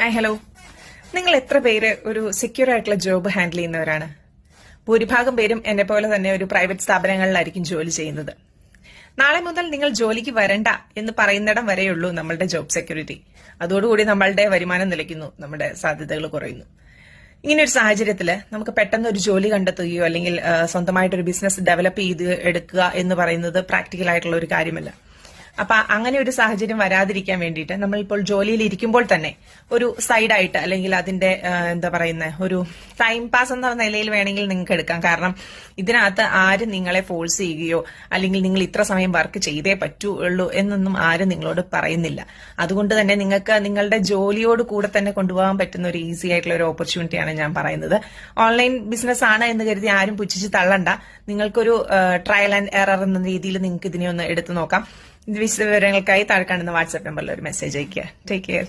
Hi hello. നിങ്ങൾ എത്ര പേര് ഒരു സെക്യൂർ ആയിട്ടുള്ള ജോബ് ഹാൻഡിൽ ചെയ്യുന്നവരാണ്? ഭൂരിഭാഗം പേരും എന്നെ പോലെ തന്നെ ഒരു പ്രൈവറ്റ് സ്ഥാപനങ്ങളിലായിരിക്കും ജോലി ചെയ്യുന്നത്. നാളെ മുതൽ നിങ്ങൾ ജോലിക്ക് വരണ്ട എന്ന് പറയുന്നിടം വരെയുള്ളൂ നമ്മളുടെ ജോബ് സെക്യൂരിറ്റി. അതോടുകൂടി നമ്മളുടെ വരുമാനം നിലയ്ക്കുന്നു, നമ്മുടെ സാധ്യതകൾ കുറയുന്നു. ഇങ്ങനെ ഒരു സാഹചര്യത്തിൽ നമുക്ക് പെട്ടെന്ന് ഒരു ജോലി കണ്ടെത്തുകയോ അല്ലെങ്കിൽ സ്വന്തമായിട്ടൊരു ബിസിനസ് ഡെവലപ്പ് ചെയ്ത് എടുക്കുക എന്ന് പറയുന്നത് പ്രാക്ടിക്കൽ ആയിട്ടുള്ള ഒരു കാര്യമല്ല. അപ്പൊ അങ്ങനെ ഒരു സാഹചര്യം വരാതിരിക്കാൻ വേണ്ടിയിട്ട് നമ്മളിപ്പോൾ ജോലിയിൽ ഇരിക്കുമ്പോൾ തന്നെ ഒരു സൈഡായിട്ട് അല്ലെങ്കിൽ അതിന്റെ എന്താ പറയുന്ന ഒരു ടൈം പാസ് എന്ന നിലയിൽ വേണമെങ്കിൽ നിങ്ങൾക്ക് എടുക്കാം. കാരണം ഇതിനകത്ത് ആരും നിങ്ങളെ ഫോഴ്സ് ചെയ്യുകയോ അല്ലെങ്കിൽ നിങ്ങൾ ഇത്ര സമയം വർക്ക് ചെയ്തേ പറ്റുള്ളൂ എന്നൊന്നും ആരും നിങ്ങളോട് പറയുന്നില്ല. അതുകൊണ്ട് തന്നെ നിങ്ങൾക്ക് നിങ്ങളുടെ ജോലിയോട് കൂടെ തന്നെ കൊണ്ടുപോകാൻ പറ്റുന്ന ഒരു ഈസി ആയിട്ടുള്ള ഒരു ഓപ്പർച്യൂണിറ്റിയാണ് ഞാൻ പറയുന്നത്. ഓൺലൈൻ ബിസിനസ് ആണ് എന്ന് കരുതി ആരും പുച്ഛിച്ച് തള്ളണ്ട. നിങ്ങൾക്കൊരു ട്രയൽ ആൻഡ് എറർ എന്ന രീതിയിൽ നിങ്ങൾക്ക് ഇതിനെ ഒന്ന് എടുത്തു നോക്കാം. വിവരങ്ങൾക്കായി താഴെ കാണുന്ന വാട്സ്ആപ്പ് നമ്പറിൽ ഒരു മെസ്സേജ് അയയ്ക്കുക. Take care.